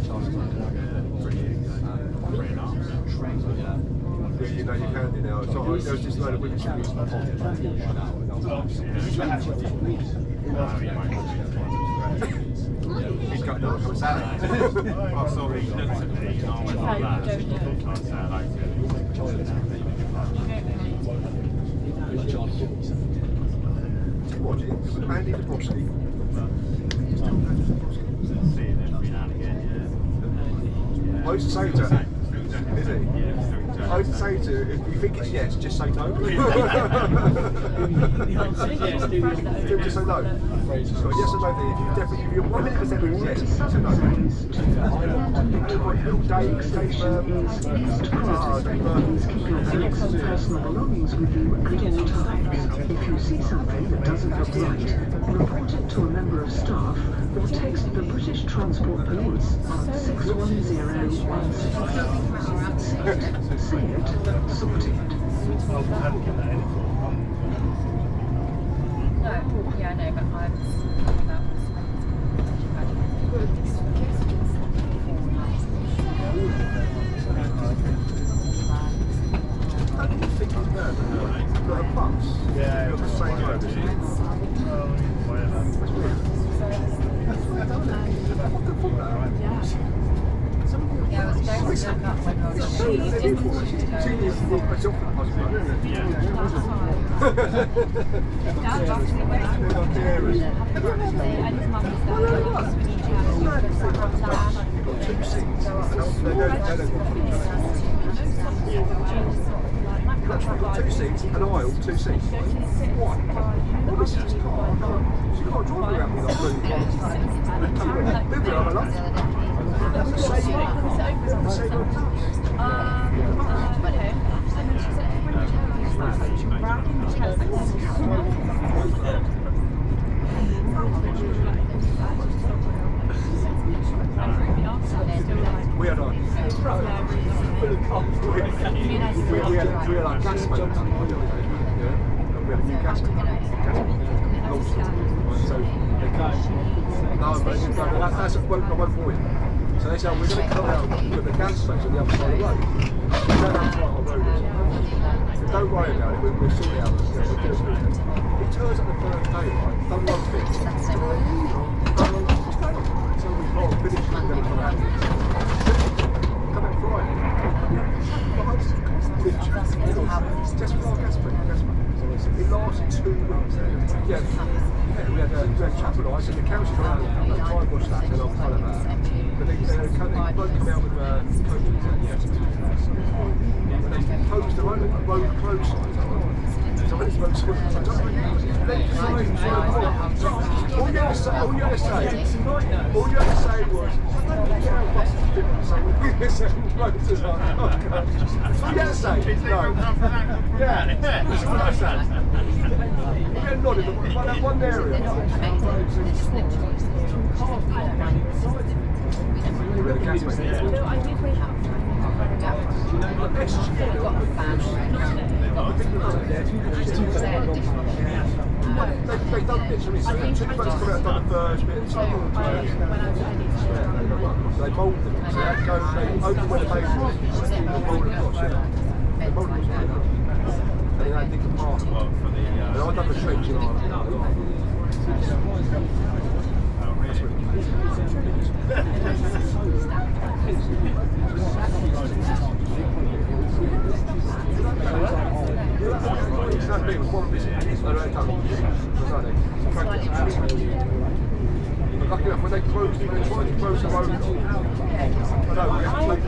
You know, you can do now. So there was just a load of witnesses. He's got no come Saturday. Oh, sorry. What? It was Andy Dabrowski. I used to say to her, is he? I used to say to her, if you think it's yes, just say no. Just say no. She's got yes or no there. If you definitely, if you're 100% yes, say no. Personal belongings with you at all times. If you see something that doesn't look right, report it to a member of staff or text the British Transport Police on 61016. Say it, sort it. No, yeah, I know, but I'm thinking about Yeah, the same road, isn't it? yeah, I was going to look up when I was she didn't want to go. Dad actually went out and his mum was there, because we need to have two seats. Two seats, an aisle, two seats. What? Oh, this is car. She can't drive around with that blue car. Maybe I'm alone. That's the same one. The same one. We had our we had our gas boat. We had a new gas boat. So they can't. No, but that's a quote I won't for you. So they said, we're going to come out with the gas boat on the other side of the road. We don't know what our road is. So don't worry about it, we'll sort it out. He turns up the first day, right? Done one thing. So we can't finish, we're going to come out. Come back Friday. Just for our gas boat. It lasted 2 weeks. Yeah, we had chapel ice and the council around and I tried to watch that and I'm kind of but they both come out with coaches and they posed the road close signs. So when it's road signs, all you had to say was, that one area. They've done bits of it, so two months come out and done the first bit, so they mould them, so they go, they open where the base was, they mould it across, they mould it across, and then they dig the path, and I've done the trench in Ireland. It was one visit. Lucky enough, when they tried to close the road, I know, we have to take it.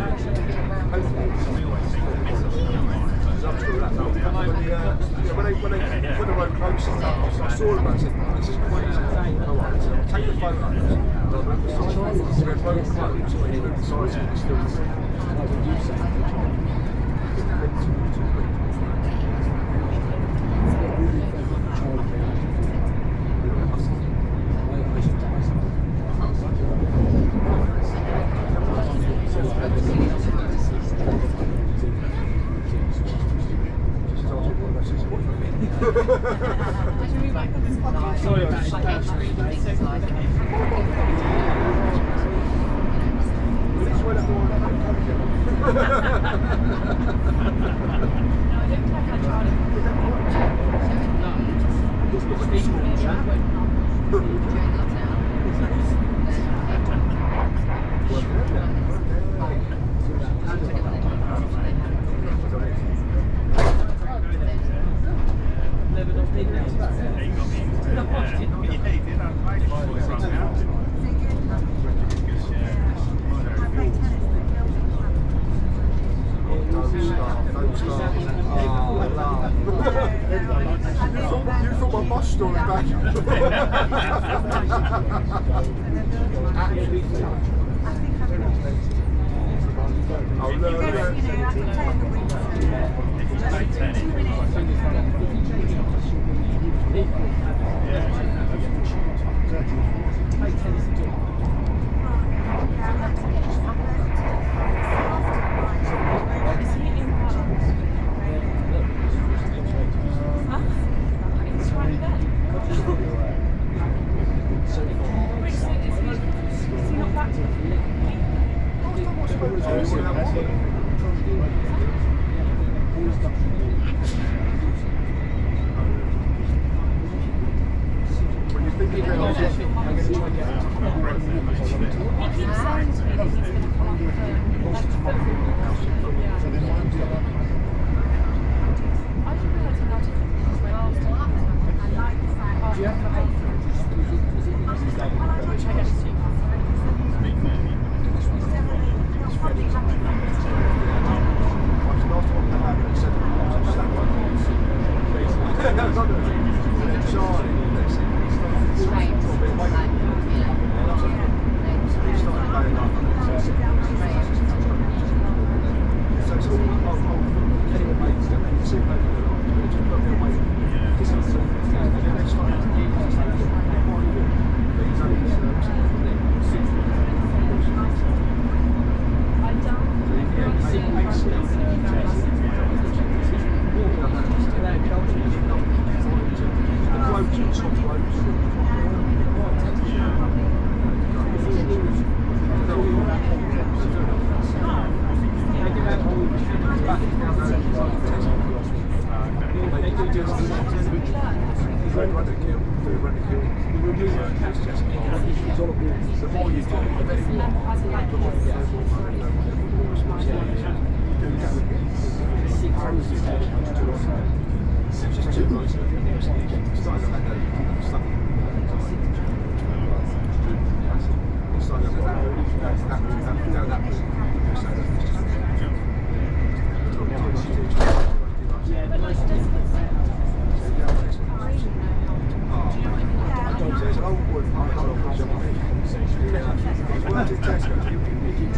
When they put the road close, I saw them and I said, this is crazy. Alright, so take the photos. We have road closed, when you look inside, it's still Sorry about that. When you think you're going to try and get He keeps saying to me that he's going to pull up I didn't realise how different things went after. Which I guess you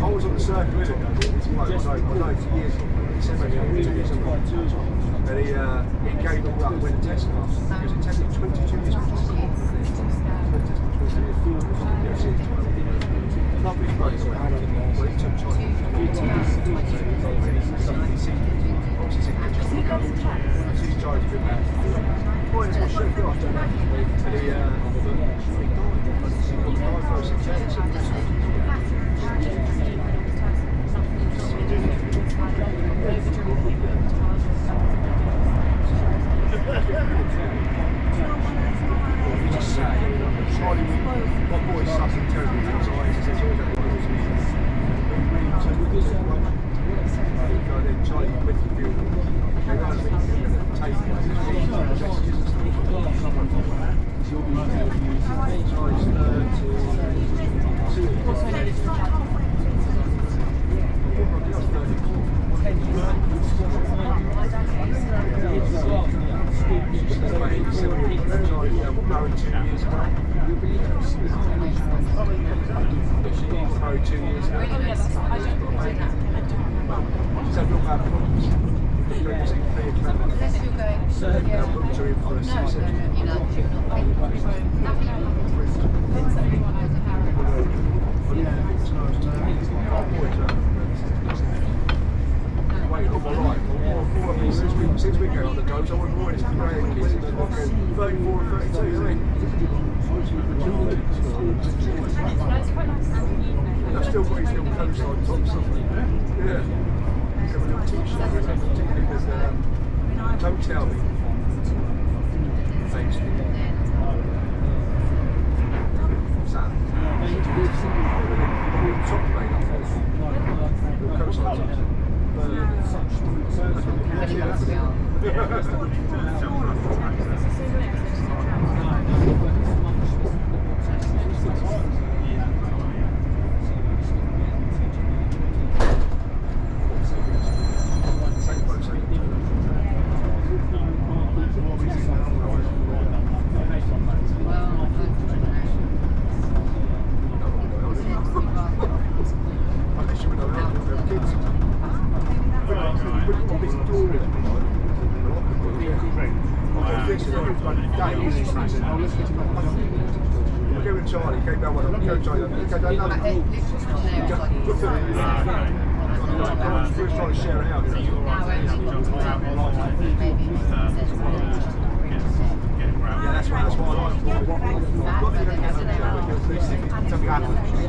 I was on the circuit with him. I know for years. He said maybe 2 years ago. And he gave all up when the test car. Because it tested 22 years. Lovely place. Well, he took time. He's charged with that. Boy, it's my shit off. And he died for 6 years. Charlie, my boy suffering terribly from anxiety. He says all that bothers me. Then Charlie went to the field. Came out of the meeting and take messages and stuff. Charlie's 2 years ago. Several bad problems. Since we came on the go, so I wasn't worried. It's great. 34 and 32, isn't it? I've still got his little coastline top something. Yeah. He's got a little t-shirt, particularly because don't tell me. Thanks. Sam. Top made up. Little coastline top. Charlie came down one. Charlie came down another. First trying to share it out. Yeah, that's why I like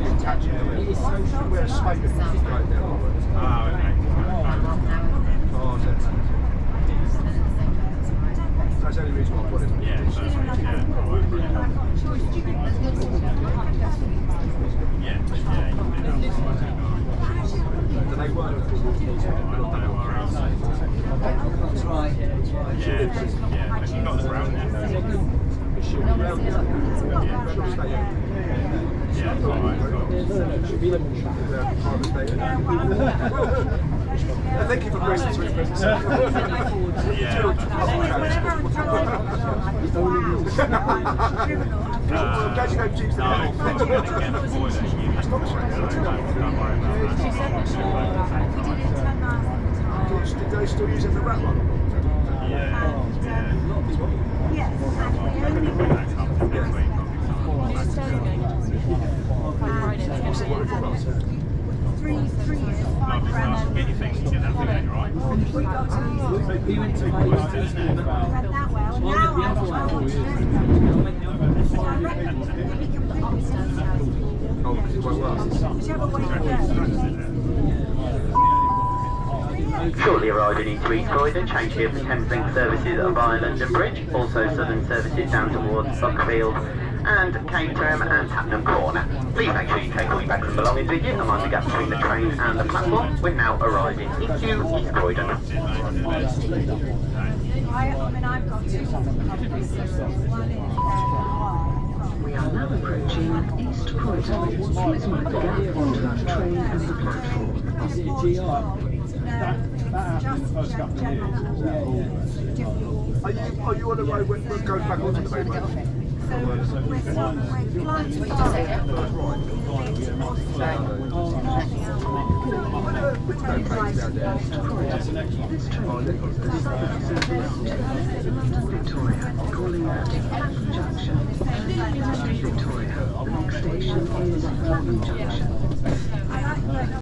it. attach it to it. We're a space right there. Oh, okay. Oh, is it? That's the only reason why I put it. Yeah, so, Do they work? That's right. yeah, but you've got the brown there. Yeah, it's alright. Thank you for gracing us with your presence. I'm glad you don't choose the middle. Don't worry about that. Do they still use it as a wrap one? What's it worth for us? 3 years, 5 grand. Get your things, get that thing in, right? We went to Croydon and That well, and now the other one. Oh, because it won't last. whichever way you go. Shortly arriving into East Croydon, change here for Thameslink services via London Bridge, also southern services down towards Buckfield and Caterham and Tatnam Corner. Please make sure you take all your bags and belongings with you and mind the gap between the train and the platform. We're now arriving into East Croydon. I mean, I've got 2 companies, one in We are now approaching East Croydon. Please mind the gap between the train and the platform. Is it a GR? Are you on the road when it goes back onto the main road? This train Victoria, calling at Clapham Junction. Victoria, the next station is Clapham Junction.